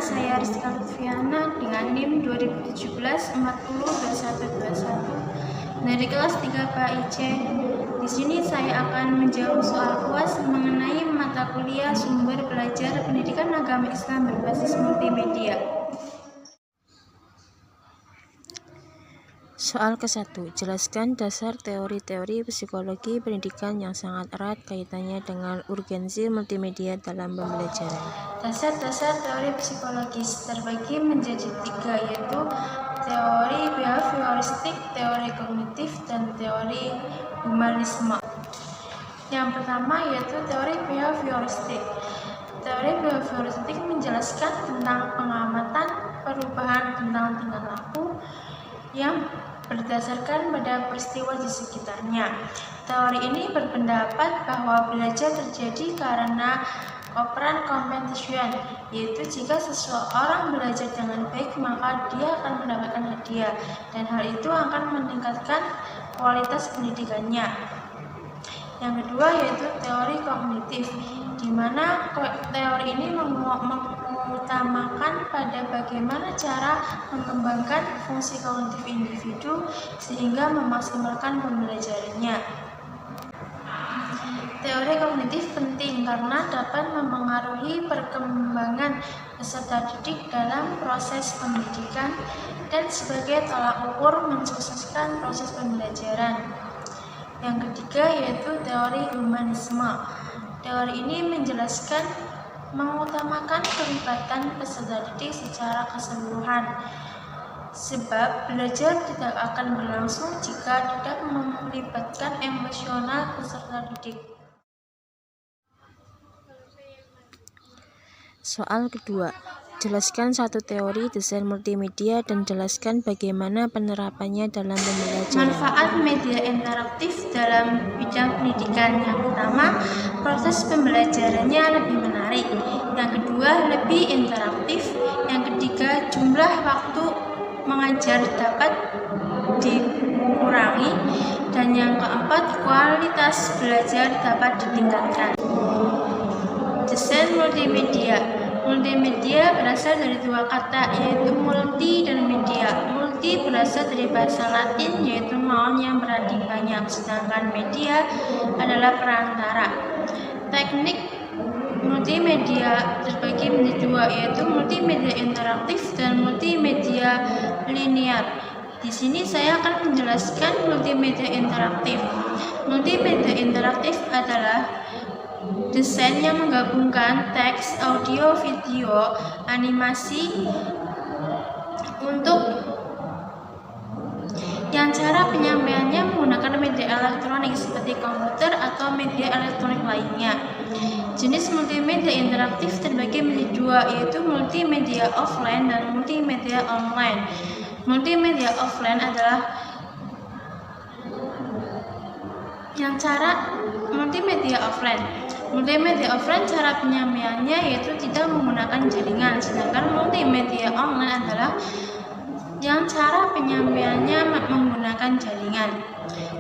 saya Rizka Lutfiana dengan NIM 2017-402121 dari kelas 3 PAIC. Di sini saya akan menjawab soal UAS mengenai mata kuliah sumber belajar pendidikan agama Islam berbasis multimedia. Soal ke-1. Jelaskan dasar teori-teori psikologi pendidikan yang sangat erat kaitannya dengan urgensi multimedia dalam pembelajaran. Dasar-dasar teori psikologis terbagi menjadi 3, yaitu teori behavioristik, teori kognitif, dan teori humanisme. Yang pertama yaitu teori behavioristik. Teori behavioristik menjelaskan tentang pengamatan perubahan tentang tingkah laku yang berdasarkan pada peristiwa di sekitarnya. Teori ini berpendapat bahwa belajar terjadi karena operan compensation, yaitu jika seseorang belajar dengan baik maka dia akan mendapatkan hadiah, dan hal itu akan meningkatkan kualitas pendidikannya. Yang kedua yaitu teori kognitif, di mana teori ini mengutamakan pada bagaimana cara mengembangkan fungsi kognitif individu sehingga memaksimalkan pembelajarannya. Teori kognitif penting karena dapat memengaruhi perkembangan peserta didik dalam proses pendidikan dan sebagai tolak ukur mensukseskan proses pembelajaran. Yang ketiga yaitu teori humanisme. Teori ini menjelaskan mengutamakan kelibatan peserta didik secara keseluruhan, sebab belajar tidak akan berlangsung jika tidak melibatkan emosional peserta didik. Soal kedua. Jelaskan satu teori desain multimedia dan jelaskan bagaimana penerapannya dalam pembelajaran. Manfaat media interaktif dalam bidang pendidikan. Yang pertama, proses pembelajarannya lebih menarik. Yang kedua, lebih interaktif. Yang ketiga, jumlah waktu mengajar dapat dikurangi. Dan yang keempat, kualitas belajar dapat ditingkatkan. Desain multimedia. Multimedia berasal dari 2 kata, yaitu multi dan media. Multi berasal dari bahasa Latin, yaitu noun yang berarti banyak, sedangkan media adalah perantara. Teknik multimedia terbagi menjadi 2, yaitu multimedia interaktif dan multimedia linear. Di sini saya akan menjelaskan multimedia interaktif. Multimedia interaktif adalah desain yang menggabungkan teks, audio, video, animasi untuk yang cara penyampaiannya menggunakan media elektronik seperti komputer atau media elektronik lainnya. Jenis multimedia interaktif terbagi menjadi 2, yaitu multimedia offline dan multimedia online. Multimedia offline adalah multimedia offline. Multimedia offline cara penyampaiannya yaitu tidak menggunakan jaringan, sedangkan multimedia online adalah yang cara penyampaiannya menggunakan jaringan.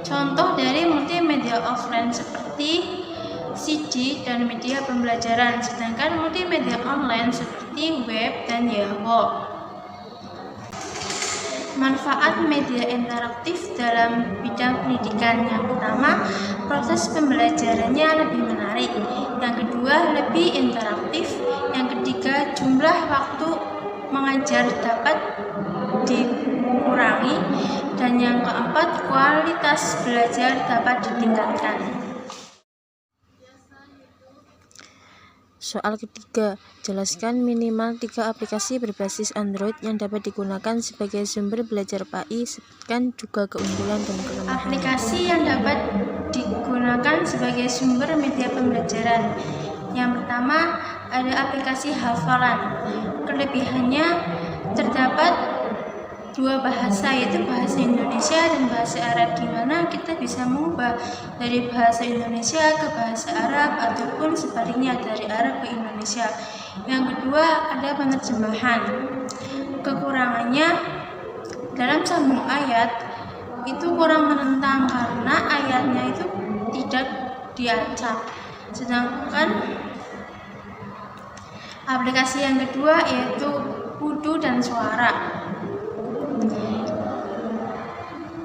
Contoh dari multimedia offline seperti CD dan media pembelajaran, sedangkan multimedia online seperti web dan Yahoo. Manfaat media interaktif dalam bidang pendidikan. Yang pertama, proses pembelajarannya lebih menarik. Yang kedua, lebih interaktif. Yang ketiga, jumlah waktu mengajar dapat dikurangi. Dan yang keempat, kualitas belajar dapat ditingkatkan. Soal ketiga. Jelaskan minimal 3 aplikasi berbasis Android yang dapat digunakan sebagai sumber belajar PAI. Sebutkan juga keunggulan dan kelemahan. Aplikasi yang dapat digunakan sebagai sumber media pembelajaran. Yang pertama, ada aplikasi hafalan. Kelebihannya terdapat 2 bahasa, yaitu bahasa Indonesia dan bahasa Arab, di mana kita bisa mengubah dari bahasa Indonesia ke bahasa Arab ataupun sebaliknya dari Arab ke Indonesia. Yang kedua, ada penerjemahan. Kekurangannya dalam sambung ayat itu kurang menentang karena ayatnya itu tidak diacak, sedangkan Aplikasi yang kedua yaitu Udu dan Suara.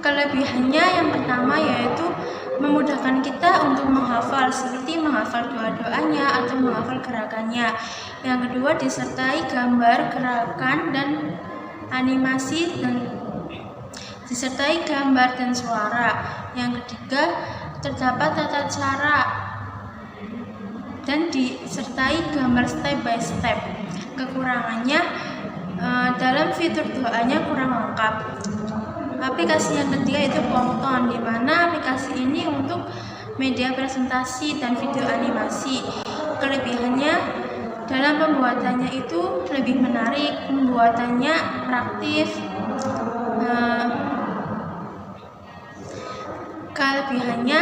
Kelebihannya yang pertama yaitu memudahkan kita untuk menghafal, seperti menghafal doa-doanya atau menghafal gerakannya. Yang kedua disertai gambar, gerakan, dan animasi, dan disertai gambar dan suara. Yang ketiga terdapat tata cara dan disertai gambar step by step. Kekurangannya dalam fitur doanya kurang lengkap. Aplikasi yang ketiga itu Pongton, di mana aplikasi ini untuk media presentasi dan video animasi. Kelebihannya dalam pembuatannya itu lebih menarik, pembuatannya praktis. Kelebihannya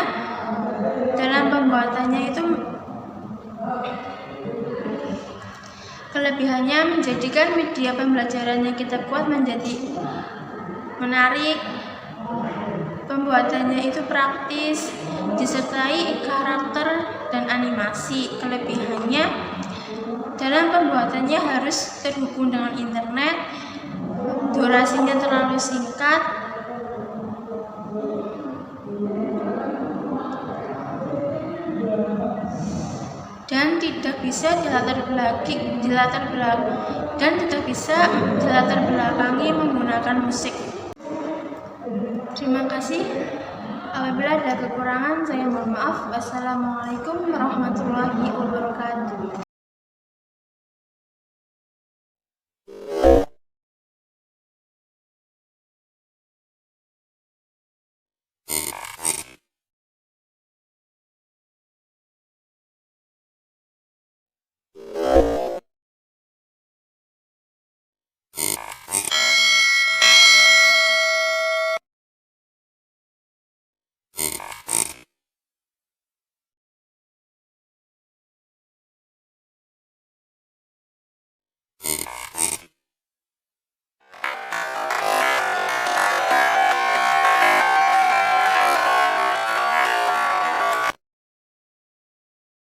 dalam pembuatannya itu menjadikan media pembelajaran yang kita buat menjadi menarik, pembuatannya itu praktis, disertai karakter dan animasi. Kelebihannya dalam pembuatannya harus terhubung dengan internet, durasinya terlalu singkat, dan tidak bisa dilatar belakangi menggunakan musik. Terima kasih. Apabila ada kekurangan, saya mohon maaf. Wassalamualaikum warahmatullahi wabarakatuh.